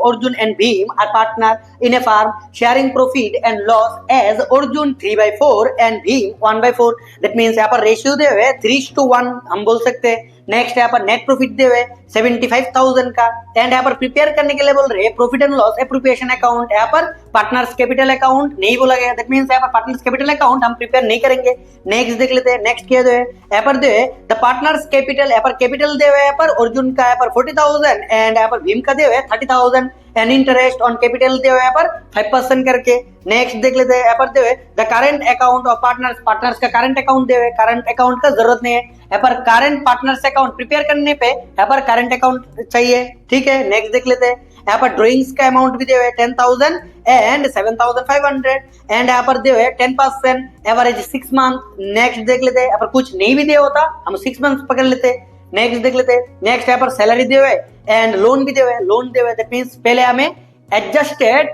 Arjun and Bhim are partner in a farm, sharing profit and loss as Arjun 3/4 and Bhim 1/4. That means यहाँ पर ratio दे हुए 3:1 हम बोल सकते हैं. नेक्स्ट यहाँ पर नेट प्रॉफिट दे हुए 75,000 का. एंड यहाँ पर प्रिपेयर करने के लिए बोल रहे हैं profit and loss appropriation account. यहाँ पर पार्टनर्स कैपिटल अकाउंट नहीं बोला गया. दैट मींस यहाँ पर पार्टनर्स कैपिटल अकाउंट हम प्रिपेयर नहीं करेंगे. नेक्स्ट देख लेते हैं. नेक्स्ट क्या दे यहाँ पर दे द पार्टनर्स कैपिटल. यहाँ पर कैपिटल दे हुए यहाँ पर अर्जुन का यहाँ पर 40,000 एंड यहाँ पर भीम का दे हुए 30,000 एंड इंटरेस्ट ऑन कैपिटल दे हुए यहाँ पर 5% करके. नेक्स्ट देख लेते हैं. यहाँ पर दे हुए the current account of partners. Partners का करंट अकाउंट दे हुए. करंट अकाउंट का जरूरत नहीं है. यहाँ पर करंट पार्टनर्स अकाउंट प्रिपेयर करने पे यहाँ पर करंट अकाउंट चाहिए. ठीक है. नेक्स्ट देख लेते हैं. यहाँ पर ड्रॉइंग्स का अमाउंट भी दे हुए 10,000 एंड 7,500 एंड यहाँ पर दे हुए 10% एवरेज 6 मंथ. नेक्स्ट देख लेते हैं. यहाँ पर कुछ नहीं भी दे होता हम 6 मंथ पकड़ लेते. नेक्स्ट देख लेते हैं. नेक्स्ट यहाँ पर सैलरी दे हुए एंड लोन भी दे हुए. लोन दे हुए दैट मींस पहले हमें एडजस्टेड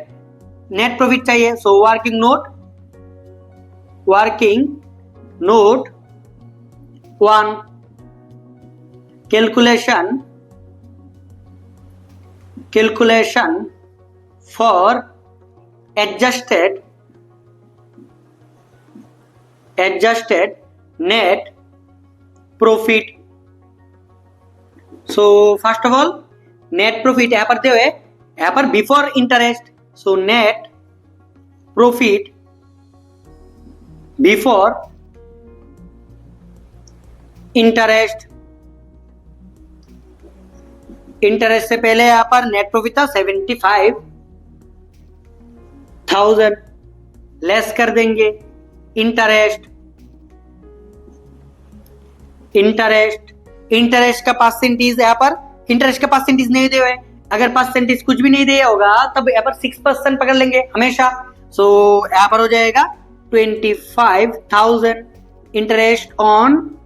नेट प्रॉफिट चाहिए. सो working note 1 calculation for adjusted net profit. So first of all net profit यहाँ पर दे हुए यहाँ पर before interest. So net profit before interest. Interest से पहले यहाँ पर नेट प्रॉफिट था 75,000. लेस कर देंगे इंटरेस्ट का परसेंटेज. यहाँ पर इंटरेस्ट का परसेंटेज नहीं दे हुए. अगर परसेंटेज कुछ भी नहीं दिया होगा तब यहाँ पर 6% पकड़ लेंगे हमेशा. सो यहाँ पर हो जाएगा 25,000 इंटरेस्ट ऑन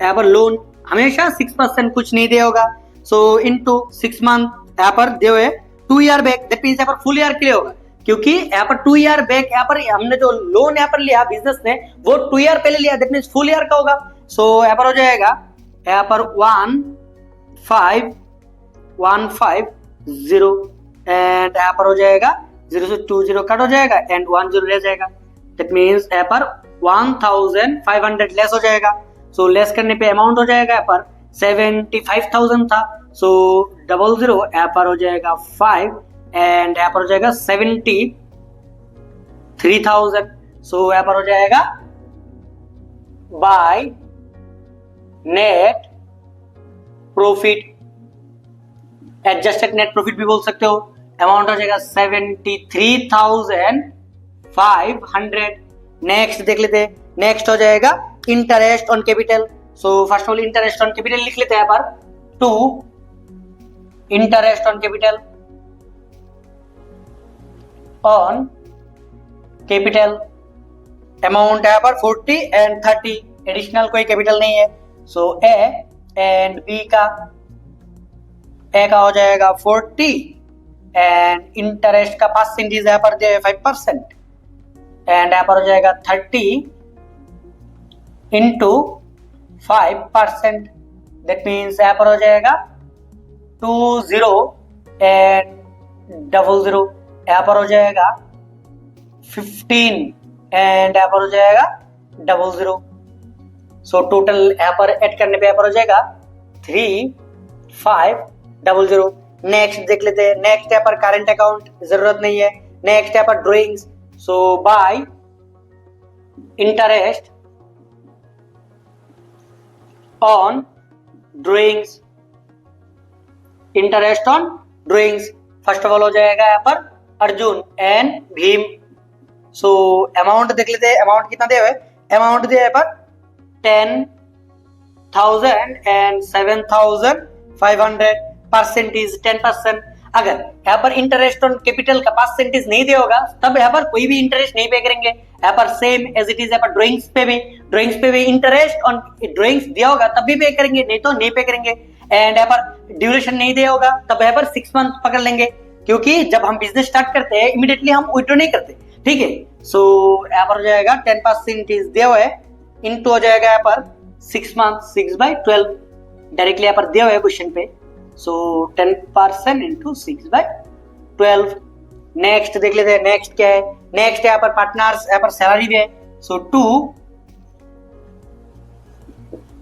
यहाँ पर लोन. हमेशा 6% कुछ नहीं दिया होगा. सो इनटू 6 मंथ यहाँ पर दे हुए 2 ईयर बैक. दैट मींस यहाँ पर फुल ईयर के लिए होगा क्योंकि यहाँ पर 2 ईयर बैक यहाँ पर हमने जो लोन यहाँ पर लिया बिजनेस ने वो 2 ईयर पहले लिया. दैट मींस फुल ईयर का होगा. सो यहाँ पर हो जाएगा यहाँ पर 1,5,1,5,0 एंड यहाँ पर हो जाएगा 0 से 2 0 कट हो जाएगा एंड 1 0 रह जाएगा. दैट मींस यहाँ पर 1,500 लेस हो जाएगा. सो लेस करने पे अमाउंट हो जाएगा यहाँ पर 75,000 था. सो 00 यहाँ पर हो जाएगा 5 एंड यहाँ पर हो जाएगा 73,000. सो यहाँ पर हो जाएगा by net profit. Adjusted net profit भी बोल सकते हो. अमाउंट हो जाएगा 73,500. नेक्स्ट देख लेते हैं. नेक्स्ट हो जाएगा interest on capital. So first of all interest on capital लिख लेते हैं यहाँ पर 2 इंटरेस्ट ऑन कैपिटल अमाउंट यहाँ पर 40 एंड 30. एडिशनल कोई कैपिटल नहीं है. सो ए एंड बी का ए का हो जाएगा 40 एंड इंटरेस्ट का परसेंटेज यहाँ पर दे 5% एंड यहाँ पर हो जाएगा 30 इंटू 5%. दैट मीन्स यहाँ पर हो जाएगा 20 एंड 00. यहाँ पर हो जाएगा 15 एंड यहाँ पर हो जाएगा 00. सो टोटल यहाँ पर ऐड करने पे यहाँ पर हो जाएगा 3,500. नेक्स्ट देख लेते हैं. नेक्स्ट यहाँ पर करंट अकाउंट जरूरत नहीं है. नेक्स्ट यहाँ पर drawings. So by interest on drawings. Interest on drawings first of all हो जाएगा यहाँ पर Arjun and Bhim. So amount देख लेते हैं. अमाउंट कितना दे हुए. अमाउंट दिया है पर 10,000 एंड 7,500. परसेंटेज 10%. अगर यहाँ पर इंटरेस्ट ऑन कैपिटल का परसेंटेज नहीं दिया होगा तब यहाँ पर कोई भी इंटरेस्ट नहीं पे करेंगे. यहाँ पर सेम एज इट इज यहाँ पर ड्रॉइंग्स पे भी इंटरेस्ट ऑन ड्रॉइंग्स दिया होगा तब भी पे करेंगे, नहीं तो नहीं पे करेंगे. एंड यहाँ पर ड्यूरेशन नहीं दिया होगा तब यहाँ पर 6 मंथ पकड़ लेंगे क्योंकि जब हम बिजनेस स्टार्ट करते हैं इमीडिएटली हम विड्रॉ नहीं करते. ठीक है. सो यहाँ पर हो जाएगा 10% दिया हुआ है इनटू हो जाएगा यहाँ पर 6 मंथ 6/12 डायरेक्टली यहाँ पर दिया हुआ है क्वेश्चन पे. सो 10% इंटू 6/12 12। नेक्स्ट देख लेते हैं, नेक्स्ट क्या है। नेक्स्ट यहाँ पर पार्टनर्स, यहाँ पर सैलरी भी है। सो 2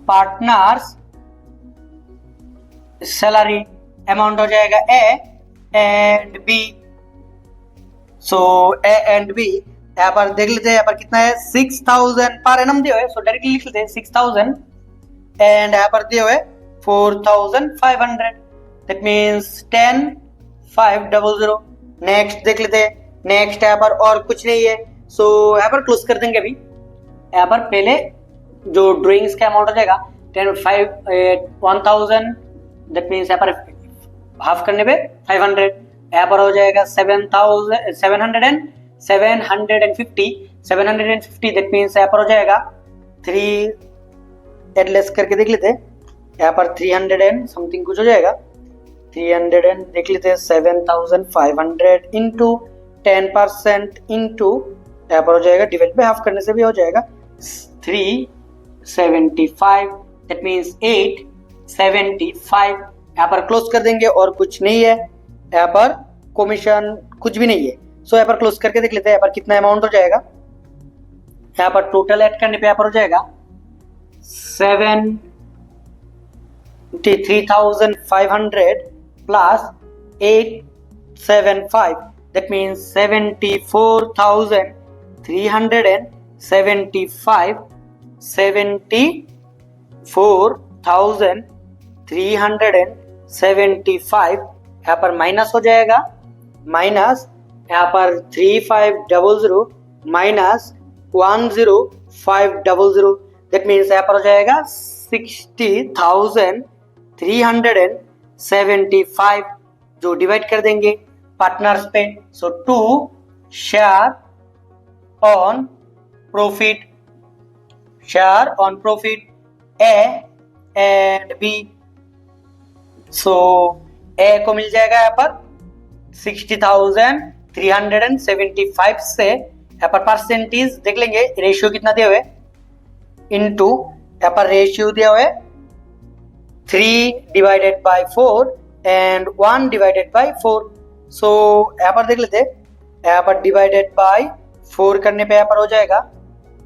पार्टनर्स सैलरी अमाउंट हो जाएगा A and B. So A and B यहाँ पर देख लेते हैं, यहाँ पर कितना है 6000 पर एनम दिए हुए। सो डायरेक्टली लिख लेते हैं 6000 एंड यहाँ पर दिए हुए 4500। That means 10500। नेक्स्ट देख लेते हैं, नेक्स्ट यहाँ पर और कुछ नहीं है। सो यहाँ पर क्लोज कर देंगे। अभी यहाँ पर पहले जो ड्राइंग्स का अमाउंट हो जाएगा 1000। दैट मीन्स यहाँ पर हाफ करने पे 500। यहाँ पर हो जाएगा 750। दैट मीन्स यहाँ पर हो जाएगा 3 एडलेस करके देख लेते हैं। यहाँ पर 300 एंड समथिंग कुछ हो जाएगा। 300 एंड देख लेते हैं 7500 इंटू 10% इंटू यहाँ पर हो जाएगा डिवाइड बाय हाफ करने से भी हो जाएगा 375। That means 875। यहाँ पर क्लोज कर देंगे और कुछ नहीं है। यहाँ पर कमीशन कुछ भी नहीं है। सो यहाँ पर क्लोज करके देख लेते हैं यहाँ पर कितना अमाउंट हो जाएगा। यहाँ पर टोटल ऐड करने पे यहाँ पर हो जाएगा 73,500 प्लस 875। That means 74,375। 74,375 यहाँ पर माइनस हो जाएगा। माइनस यहाँ पर 3500 माइनस 10500। दैट मीन्स यहाँ पर हो जाएगा 60,375 जो डिवाइड कर देंगे पार्टनर्स पे। So 2 share on profit, share on profit A and B. So A को मिल जाएगा यहाँ पर 60,375 से यहाँ पर परसेंटेज देख लेंगे, रेशियो कितना दिया हुआ है इनटू यहाँ पर रेशियो दिया हुआ है 3/4 एंड 1/4। सो यहाँ पर देख लेते हैं, यहाँ पर डिवाइडेड बाय 4 करने पे यहाँ पर हो जाएगा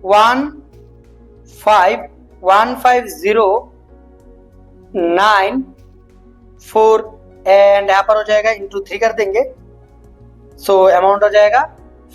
15094 एंड यहाँ पर हो जाएगा इंटू 3 कर देंगे। सो अमाउंट हो जाएगा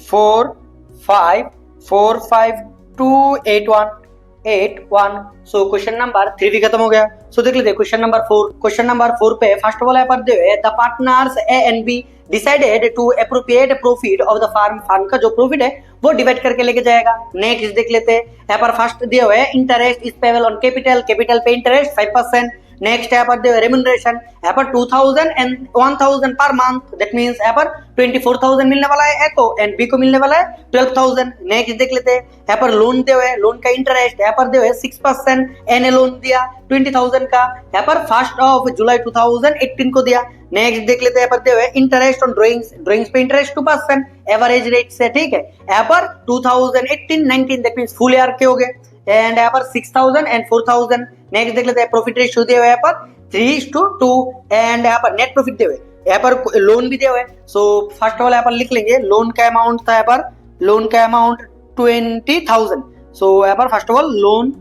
45452881। सो क्वेश्चन नंबर 3 भी खत्म हो गया। सो देख लेते क्वेश्चन नंबर 4। क्वेश्चन नंबर 4 पे फर्स्ट ऑफ ऑल यहाँ पर they the partners A and B decided to appropriate profit of the firm. Firm का जो प्रॉफिट है वो डिवाइड करके लेके जाएगा। नेक्स्ट देख लेते हैं, यहाँ पर फर्स्ट दिया हुआ है interest is payable on capital, capital पे इंटरेस्ट 5%। नेक्स्ट यहाँ पर दिया रेम्यूनरेशन यहाँ पर 2000 and 1000 per month. That means यहाँ पर 24,000 मिलने वाला है ए को एंड बी को मिलने वाला है 12,000। नेक्स्ट देख लेते हैं, यहाँ पर लोन दिया हुआ है, लोन का इंटरेस्ट यहाँ पर दिया हुआ है 6%। एन लोन दिया 20,000 का, यहाँ पर 1 जुलाई 2018 को दिया। नेक्स्ट देख लेते हैं, यहाँ पर दिया हुआ है इंटरेस्ट ऑन ड्राइंग्स, ड्राइंग्स पे इंटरेस्ट 2% एवरेज रेट से, ठीक है। यहाँ पर 2018-19 दैट मींस फुल ईयर के हो गए एंड यहाँ पर 6,000 एंड 4,000। नेक्स्ट देख लेते हैं, प्रॉफिट रेशियो दिया हुआ है यहाँ पर 3:2 एंड यहाँ पर नेट प्रॉफिट दिया हुआ है, यहाँ पर लोन भी दिया हुआ है। सो फर्स्ट ऑफ ऑल यहाँ पर लिख लेंगे लोन का अमाउंट था, यहाँ पर लोन का अमाउंट 20,000। सो यहाँ पर first of all loan,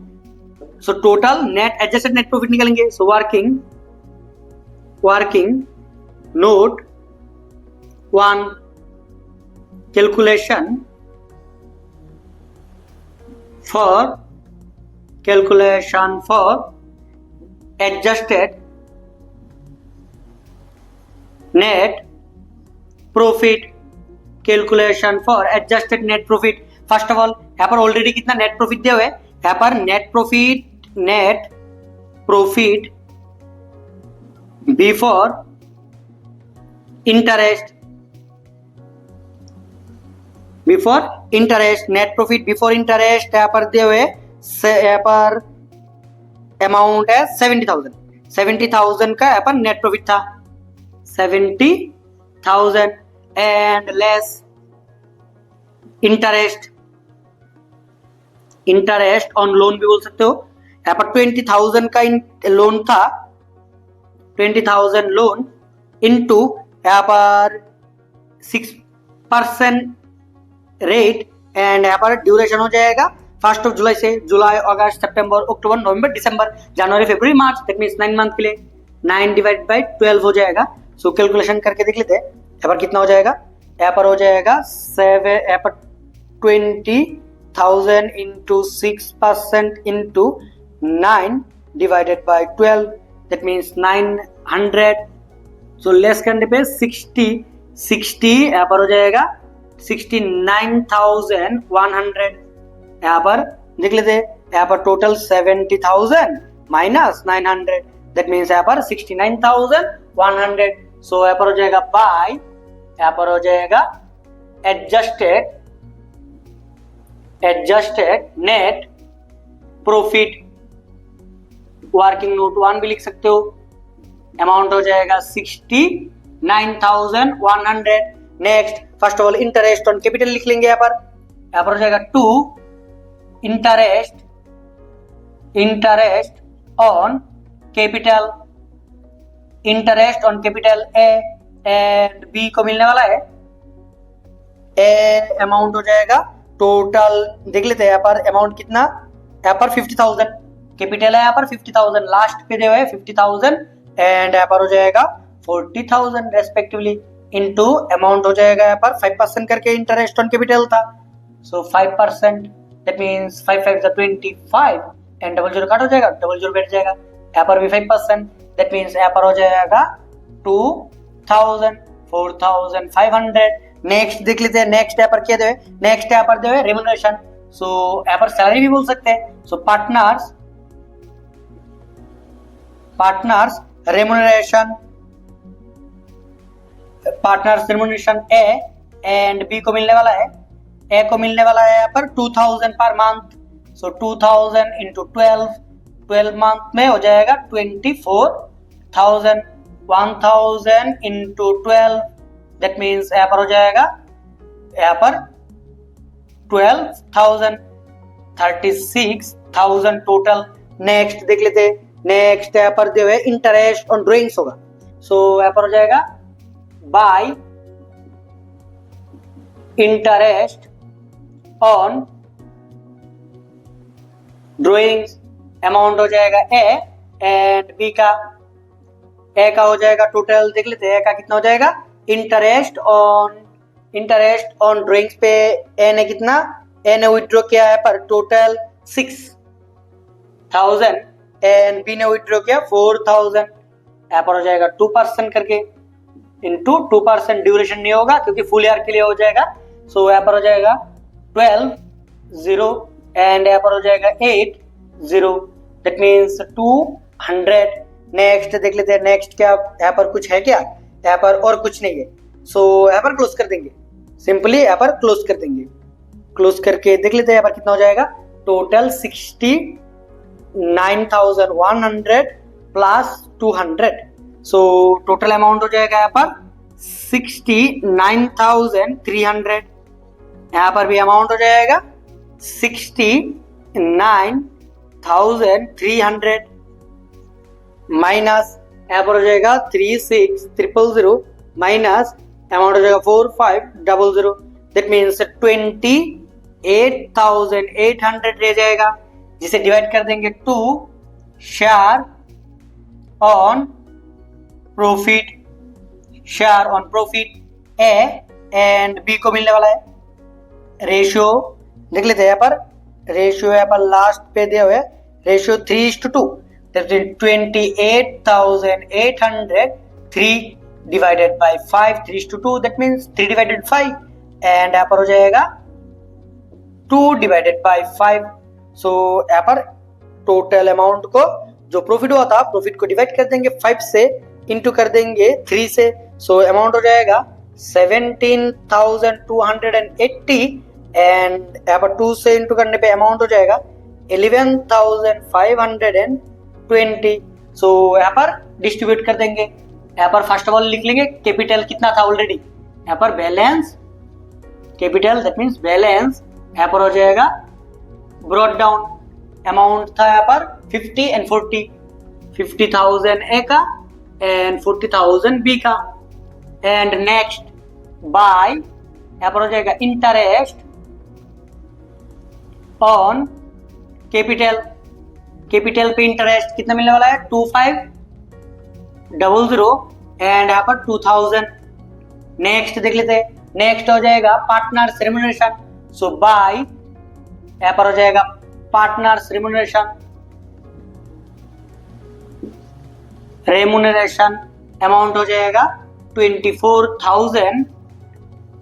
so total net adjusted net profit निकालेंगे। So working note 1 calculation for adjusted net profit, calculation for adjusted net profit. First of all यहाँ पर ऑलरेडी कितना नेट प्रॉफिट दिया हुआ है, यहाँ पर net profit before interest, net profit before interest यहाँ पर दिए हुए, यहाँ पर अमाउंट है 70,000 का यहाँ पर नेट प्रॉफिट था 70,000 and less interest on loan भी बोल सकते हो। यहाँ पर 20,000 का लोन था, 20,000 लोन इनटू यहाँ पर 6% रेट एंड यहाँ पर ड्यूरेशन हो जाएगा 1 जुलाई से जुलाई, अगस्त, सितंबर, अक्टूबर, नवंबर, दिसंबर, जनवरी, फरवरी, मार्च, दैट मीन्स 9 मंथ के लिए 9 डिवाइड बाई 12 हो जाएगा। सो कैलकुलेशन करके देख लेते हैं यहाँ पर कितना हो जाएगा। यहाँ पर हो जाएगा 20,000 into 6% into 9 divided by 12, that means 900। So less करने पे 60 यहाँ पर हो जाएगा 69,100। यहाँ पर देख लेते हैं, यहाँ पर टोटल 70,000 माइनस 900, दैट मीन्स यहाँ पर 69,100। सो यहाँ पर हो जाएगा बाय, यहाँ पर हो जाएगा adjusted net profit, working note 1 भी लिख सकते हो। अमाउंट हो जाएगा 69,100। Next first of all interest on capital लिख लेंगे। यहाँ पर हो जाएगा 2 interest on capital A and B को मिलने वाला है। ए अमाउंट हो जाएगा टोटल, देख लेते हैं यहाँ पर अमाउंट कितना, यहाँ पर 50,000 कैपिटल है, यहाँ पर 50,000 लास्ट पे दे हुए 50,000 एंड यहाँ पर हो जाएगा 40,000 रेस्पेक्टिवली इनटू अमाउंट हो जाएगा यहाँ पर 5% करके इंटरेस्ट ऑन कैपिटल था। सो 5%, दैट मींस 5 5 25 एंड 00 काट हो जाएगा, 00 बैठ जाएगा। यहाँ पर भी 5%, दैट मींस यहाँ पर हो जाएगा 2,000, 4,500। नेक्स्ट देख लेते हैं, नेक्स्ट यहाँ पर क्या दे, नेक्स्ट यहाँ पर दे रेम्युनरेशन। सो यहाँ पर सैलरी भी बोल सकते हैं। So partners remuneration A and B को मिलने वाला है। ए को मिलने वाला है यहाँ पर 2,000 पर मंथ। सो 2,000 इंटू 12 मंथ में हो जाएगा 24,000। 1,000 इंटू 12, दैट मीन्स यहाँ पर हो जाएगा यहाँ पर 12,000, 36,000 टोटल। नेक्स्ट देख लेते हैं, नेक्स्ट यहाँ पर जो है इंटरेस्ट ऑन ड्रॉइंग्स होगा। सो यहाँ पर हो जाएगा bye interest on drawings, amount हो जाएगा ए एंड बी का। ए का हो जाएगा टोटल, देख लेते हैं ए का कितना हो जाएगा। इंटरेस्ट ऑन ड्रॉइंग्स पे ए ने कितना, ए ने विथड्रॉ किया है पर टोटल 6,000 एंड बी ने विथड्रॉ किया 4,000। यहाँ पर हो जाएगा 2% करके इंटू 2%, ड्यूरेशन नहीं होगा क्योंकि फुल ईयर के लिए हो जाएगा। सो यहाँ पर हो जाएगा 12,0 एंड यहाँ पर हो जाएगा 8,0, दैट मीन्स 200। नेक्स्ट देख लेते हैं, नेक्स्ट क्या यहाँ पर कुछ है क्या, यहाँ पर और कुछ नहीं है। सो यहाँ पर क्लोज कर देंगे, सिंपली यहाँ पर क्लोज कर देंगे। क्लोज करके देख लेते हैं यहाँ पर कितना हो जाएगा। Total 69,100 plus 200। So total amount हो जाएगा यहाँ पर 69,300। यहाँ पर भी अमाउंट हो जाएगा 69,300 माइनस यहाँ पर हो जाएगा 36,000 माइनस अमाउंट हो जाएगा 4,500, दैट मीन्स 28,800 रह जाएगा, जिसे डिवाइड कर देंगे 2 share on profit A and B को मिलने वाला है। रेशियो देख लेते हैं, यहाँ पर रेशियो यहाँ पर लास्ट पे दिया हुआ है, ratio 3:2, 28,800 3 divided by 5, 3:2, that means 3 divided 5 and यहाँ पर हो जाएगा 2 divided by 5। सो यहाँ पर टोटल अमाउंट को जो प्रॉफिट हुआ था, प्रॉफिट को डिवाइड कर देंगे 5 से, इंटू कर देंगे 3 से। सो अमाउंट हो जाएगा 17,280 एंड यहाँ पर 2 से इंटू करने पे अमाउंट हो जाएगा 11,520। सो यहाँ पर डिस्ट्रीब्यूट कर देंगे। यहाँ पर फर्स्ट ऑफ ऑल लिख लेंगे कैपिटल कितना था ऑलरेडी, यहाँ पर balance capital, that means balance. यहाँ पर हो जाएगा ब्रॉट डाउन, अमाउंट था यहाँ पर 50 एंड 40, 50,000 ए का एंड 40,000 बी का। एंड नेक्स्ट बाय यहाँ पर हो जाएगा इंटरेस्ट ऑन कैपिटल, कैपिटल पे इंटरेस्ट कितना मिलने वाला है 2500 एंड यहाँ पर 2000। नेक्स्ट देख लेते हैं, नेक्स्ट हो जाएगा पार्टनर्स रेम्युनरेशन। सो बाय यहाँ पर हो जाएगा पार्टनर्स रेम्युनरेशन, रेम्युनरेशन अमाउंट हो जाएगा 24,000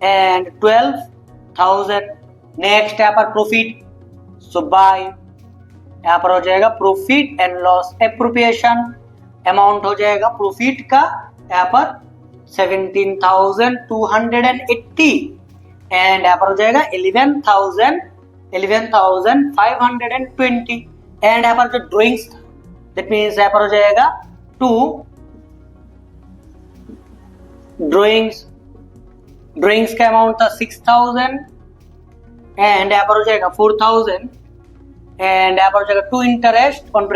एंड 12,000। नेक्स्ट यहाँ पर प्रॉफिट, सो बाय यहाँ पर हो जाएगा profit and loss appropriation, amount हो जाएगा प्रॉफिट का यहाँ पर 17,280 एंड यहाँ पर हो जाएगा 11,520 एंड यहाँ पर जो ड्रॉइंग्स दैट मीन्स यहाँ पर हो जाएगा 2 ड्रॉइंग्स का अमाउंट था 6,000 एंड यहाँ पर हो जाएगा 4,000 एंड यहाँ पर हो जाएगा 2 interest on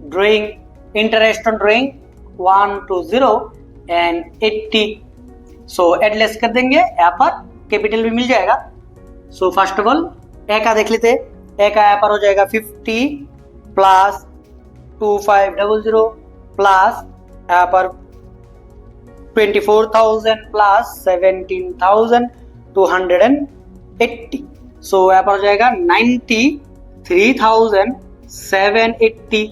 drawing interest on drawing 120 and 80। So add less कर देंगे, यहाँ पर कैपिटल भी मिल जाएगा। So first of all A का देख लेते हैं, ए का यहाँ पर हो जाएगा 50 प्लस 2500 प्लस यहाँ पर 24,000 प्लस 17,280। सो यहाँ पर हो जाएगा 93,780।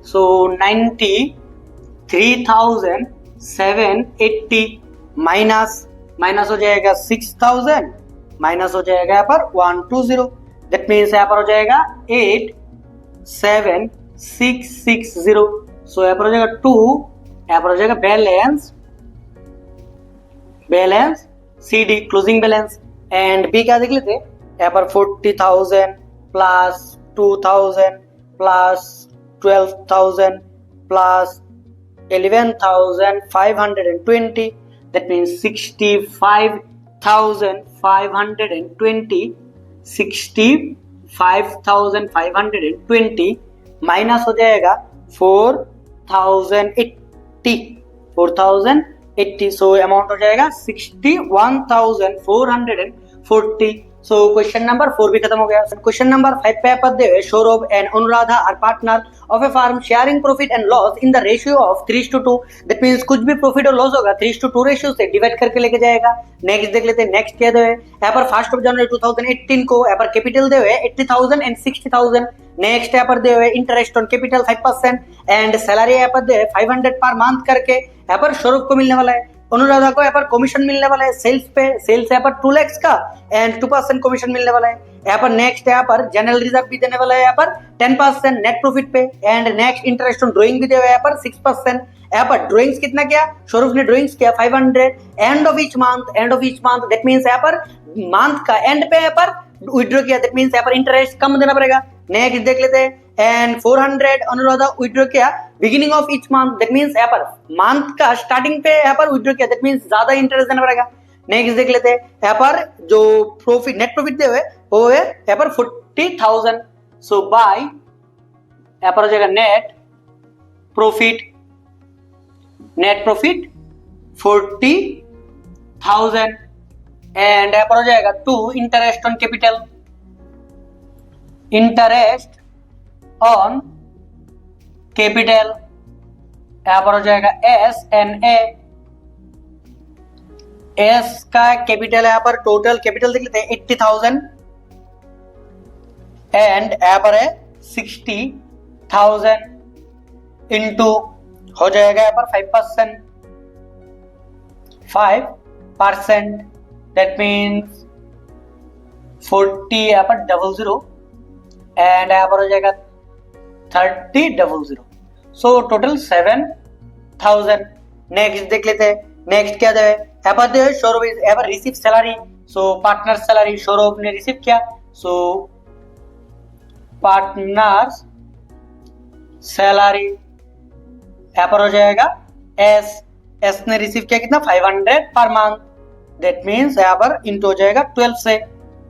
सो 93,780 माइनस हो जाएगा 6,000 माइनस हो जाएगा यहाँ पर 120 दैट मीन्स यहाँ पर हो जाएगा 8,7,660। सो यहाँ पर हो जाएगा 2, यहाँ पर हो जाएगा balance CD closing balance and B क्या देख लेते हैं, यहाँ पर 40,000 plus 2,000 plus 12,000 plus 11,520 that means 65,520 minus हो जाएगा 4,080। सो अमाउंट हो जाएगा 61,440। सो क्वेश्चन नंबर 4 भी खत्म हो गया। क्वेश्चन नंबर 5 पे आप दे हुए Saurabh and Anuradha are partner of a firm sharing profit and loss in the ratio of 3:2 that means कुछ भी प्रॉफिट और लॉस होगा 3:2 रेशियो से डिवाइड करके लेके जाएगा। नेक्स्ट देख लेते हैं, नेक्स्ट क्या दे हुए यहाँ पर 1 जनवरी 2018 को यहाँ पर कैपिटल दे हुए 80,000 एंड 60,000। नेक्स्ट यहाँ पर दे हुए interest on capital 5% and salary यहाँ पर दे 500 पर मंथ करके यहाँ पर सौरभ को मिलने वाला है। अनुराधा को यहाँ पर कमीशन मिलने वाला है सेल्स पे, सेल्स यहाँ पर 2 lakhs का एंड 2% कमीशन मिलने वाला है। यहाँ पर नेक्स्ट यहाँ पर जनरल रिजर्व भी देने वाला है यहाँ पर 10% नेट प्रॉफिट पे and next interest on drawing भी दे यहाँ पर 6%। यहाँ पर ड्राइंग्स कितना किया, सौरभ ने ड्राइंग्स किया 500 end of each month that means यहाँ पर मंथ का एंड पे यहाँ पर विड्रॉ किया दैट मीन्स यहाँ पर इंटरेस्ट कम देना पड़ेगा। नेक्स्ट देख लेते हैं एंड 400 अनुराधा विड्रॉ किया beginning of each month that means यहाँ पर मंथ का स्टार्टिंग पे यहाँ पर विड्रॉ किया दैट मीन्स ज्यादा इंटरेस्ट देना पड़ेगा। नेक्स्ट देख लेते हैं यहाँ पर जो प्रॉफिट नेट प्रॉफिट दे हुए वो है यहाँ पर 40,000। सो बाय यहाँ पर हो जाएगा नेट प्रॉफिट 40,000 एंड यहाँ पर हो जाएगा 2 interest on capital, interest on capital यहाँ पर हो जाएगा SNA। एस का कैपिटल यहाँ पर टोटल कैपिटल देख लेते हैं 80,000 एंड यहाँ पर है 60,000 इंटू हो जाएगा यहाँ पर 5% दैट मीन्स 40 यहाँ पर 00 एंड यहाँ पर हो जाएगा 30,000। So total 7,000। नेक्स्ट देख लेते हैं, नेक्स्ट क्या दे यहाँ पर दे सौरभ यहाँ पर रिसीव सैलरी। सो पार्टनर सैलरी सौरभ ने रिसीव किया। सो पार्टनर्स सैलरी यहाँ पर हो जाएगा एस ने रिसीव किया कितना 500 पर मंथ दैट मीन्स यहाँ पर इंटू हो जाएगा 12 से।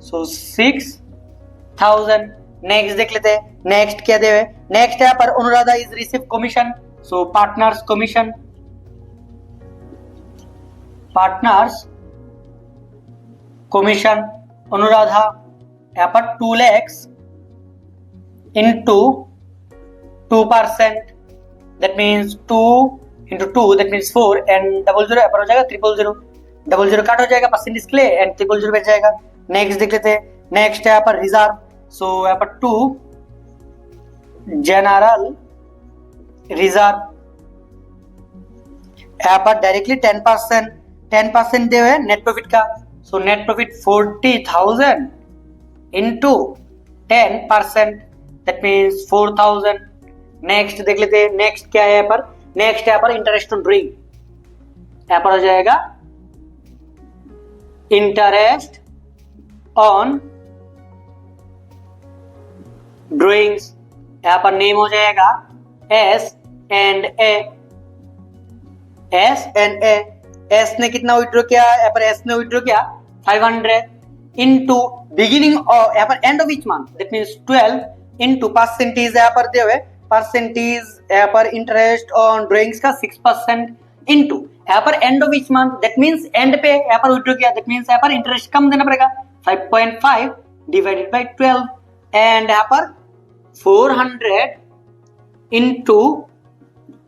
सो 6,000। नेक्स्ट देख लेते हैं, नेक्स्ट क्या दे नेक्स्ट यहाँ पर Anuradha is receive commission. So partners commission partners commission Anuradha यहाँ पर 2 lakhs into 2%, that means 2 into 2, that means 4 and 00 यहाँ पर हो जाएगा 000, 00 काट हो जाएगा परसेंटेज के लिए एंड 000 बच जाएगा। नेक्स्ट देख लेते हैं। नेक्स्ट है यहाँ पर रिजर्व, सो यहाँ पर 2 जनरल रिजर्व, यहाँ पर डायरेक्टली 10% दे हुए नेट प्रॉफिट का, so net profit 40,000 into 10%, that means 4,000। Next देख लेते हैं। नेक्स्ट क्या है यहाँ पर? नेक्स्ट यहाँ पर इंटरेस्ट ऑन ड्राइंग, यहाँ पर हो जाएगा इंटरेस्ट ऑन ड्राइंग्स, यहाँ पर नेम हो जाएगा एस एंड ए। एस ने कितना विड्रॉ किया? यहाँ पर एस ने विड्रॉ किया 500 इनटू बिगिनिंग और यहाँ पर end of each month, that means 12 into percentage यहाँ पर दे हुए परसेंटेज, यहाँ पर इंटरेस्ट ऑन ड्राइंग्स का 6% इनटू यहाँ पर end of each month, that means and पे यहाँ पर विड्रॉ किया, दैट मींस यहाँ पर इंटरेस्ट कम देना पड़ेगा 5.5 डिवाइडेड बाय 12 एंड यहाँ पर 400 इनटू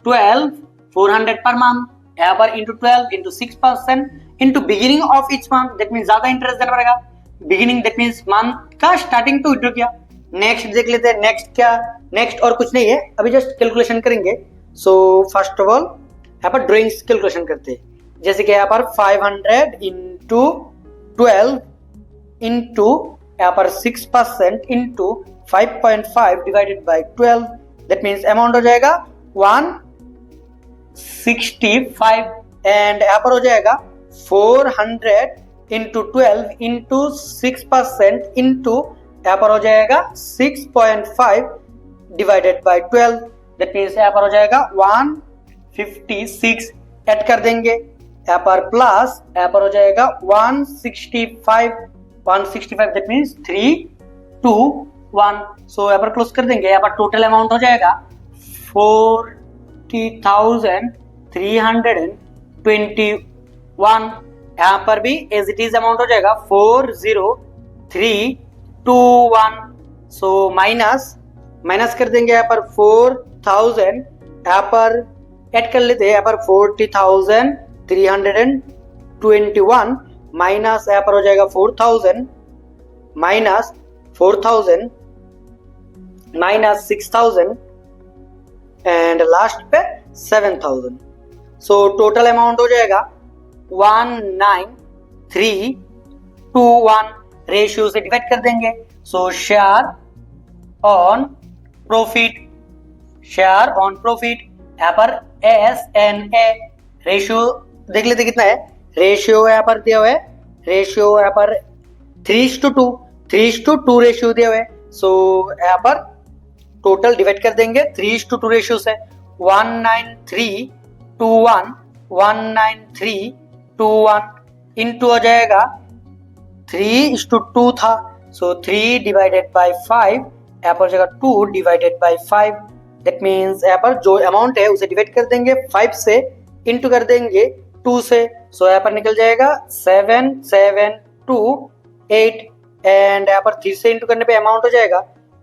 12, 400 पर मंथ, यहाँ पर into 12 into 6% into beginning of each month, that means ज्यादा इंटरेस्ट देना पड़ेगा। बिगिनिंग दैट मींस मंथ का स्टार्टिंग टू विड्रॉ किया। नेक्स्ट देख लेते हैं। नेक्स्ट क्या? नेक्स्ट और कुछ नहीं है, अभी जस्ट कैलकुलेशन करेंगे। सो फर्स्ट ऑफ ऑल यहाँ पर ड्राइंग्स कैलकुलेशन करते हैं, जैसे कि यहाँ पर 500 इंटू 12 इंटू यहाँ पर 6% into 5.5 divided by 12, that means amount हो जाएगा 165 एंड यहाँ पर हो जाएगा 400 इंटू 12 इंटू 6% इंटू यहाँ पर हो जाएगा 6.5 डिवाइडेड बाई 12, दैट मीन्स यहाँ पर हो जाएगा 156 ऐड कर देंगे, यहाँ पर प्लस यहाँ पर हो जाएगा 165 दैट मीन्स 321। सो यहाँ पर क्लोज कर देंगे। यहाँ पर टोटल अमाउंट हो जाएगा 40,321। यहाँ पर भी एज इट इज अमाउंट हो जाएगा 40321। सो माइनस कर देंगे यहाँ पर 4,000, यहाँ पर ऐड कर लेते हैं, यहाँ पर 40,321 माइनस यहाँ पर हो जाएगा 4,000 माइनस 4,000 माइनस 6,000 एंड लास्ट पे 7,000। सो टोटल अमाउंट हो जाएगा 19321। रेशियो से डिवाइड कर देंगे। सो शेयर ऑन प्रॉफिट यहाँ पर एस एन ए रेशियो देख लेते कितना है। रेशियो यहाँ पर दिया हुआ है, रेशियो यहाँ पर 3:2 रेशियो दिया हुआ है। सो यहाँ पर टोटल डिवाइड कर देंगे 3:2 रेशियो से। 19321 इनटू हो जाएगा 3:2 था, सो 3 डिवाइडेड बाई 5, यहाँ पर हो जाएगा 2 डिवाइडेड बाई 5, दैट मीन्स यहाँ पर जो अमाउंट है उसे डिवाइड कर देंगे 5 से, इंटू कर देंगे 2 से। सो यहाँ पर निकल जाएगा 7728 एंड यहाँ पर 3 से इंटू करने पे अमाउंट हो जाएगा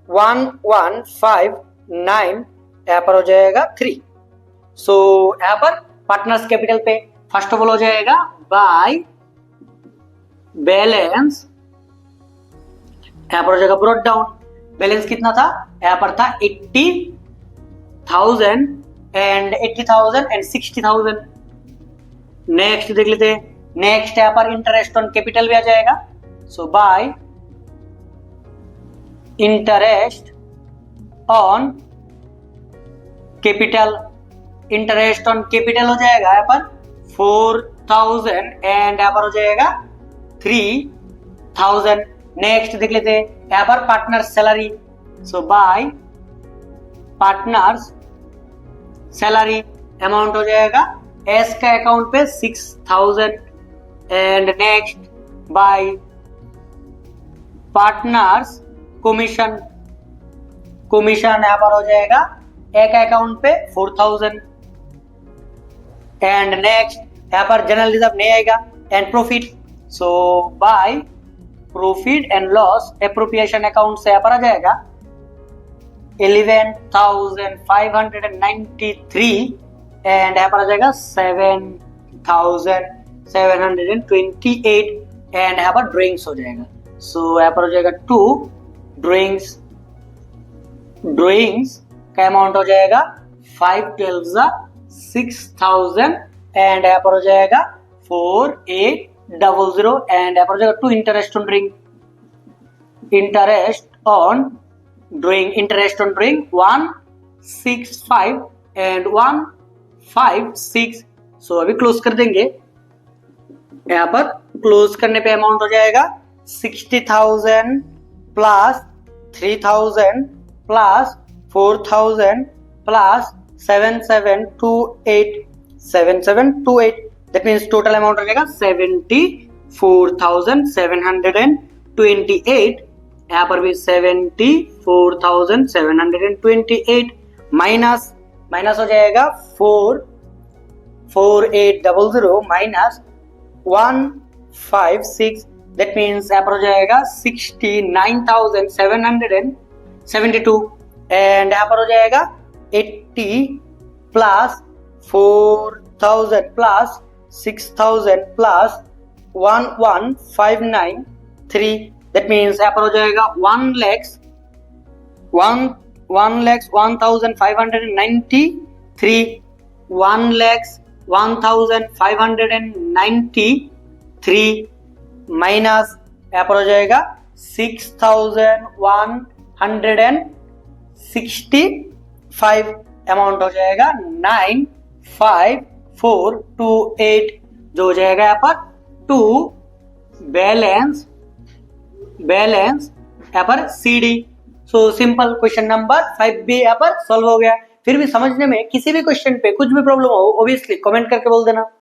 1159, यहाँ पर हो जाएगा 3। सो यहाँ पर पार्टनर्स कैपिटल पे फर्स्ट ऑफ ऑल हो जाएगा बाय बैलेंस, यहाँ पर हो जाएगा ब्रॉट डाउन। बैलेंस कितना था? यहाँ पर था 80,000 एंड 60,000। नेक्स्ट देख लेते हैं। नेक्स्ट यहाँ पर इंटरेस्ट ऑन कैपिटल भी आ जाएगा। So by interest on capital, interest on capital हो जाएगा यहाँ पर 4,000 एंड यहाँ पर हो जाएगा 3,000। नेक्स्ट देख लेते हैं यहाँ पर पार्टनर्स सैलरी। सो बाय पार्टनर्स सैलरी अमाउंट हो जाएगा एस का अकाउंट पे 6,000 and next bye partners commission यहाँ पर हो जाएगा एक अकाउंट पे 4,000 एंड नेक्स्ट यहाँ पर जनरल रिजर्व नहीं आएगा, and profit, so by profit and loss appropriation account से यहाँ पर आ जाएगा 11,593 एंड यहाँ पर आ जाएगा 7,728 एंड यहाँ पर ड्राइंग्स हो जाएगा। सो यहाँ पर हो जाएगा 2 ड्राइंग्स का अमाउंट हो जाएगा 5 12 6,000 एंड यहाँ पर हो जाएगा 4,800 एंड यहाँ पर हो जाएगा 2 इंटरेस्ट ऑन ड्राइंग 165 एंड 156। सो अभी क्लोज कर देंगे। यहाँ पर क्लोज करने पे अमाउंट हो जाएगा 60,000 plus 3,000 plus 4,000 plus 7728 that means total amount हो जाएगा 74,728। यहाँ पर भी 74,728 माइनस हो जाएगा 4,800 माइनस 156 दैट मीन्स यहाँ पर हो जाएगा 69,772 एंड यहाँ पर हो जाएगा 80 plus 4,000 plus 6,000 plus 1,159 that means यहाँ पर हो जाएगा 1,01,593 माइनस यहाँ पर हो जाएगा 6,165 अमाउंट हो जाएगा 95428 जो हो जाएगा यहाँ पर 2 बैलेंस यहाँ पर CD। So simple question number 5B यहाँ पर सॉल्व हो गया। फिर भी समझने में किसी भी क्वेश्चन पे कुछ भी प्रॉब्लम हो ऑब्वियसली कमेंट करके बोल देना।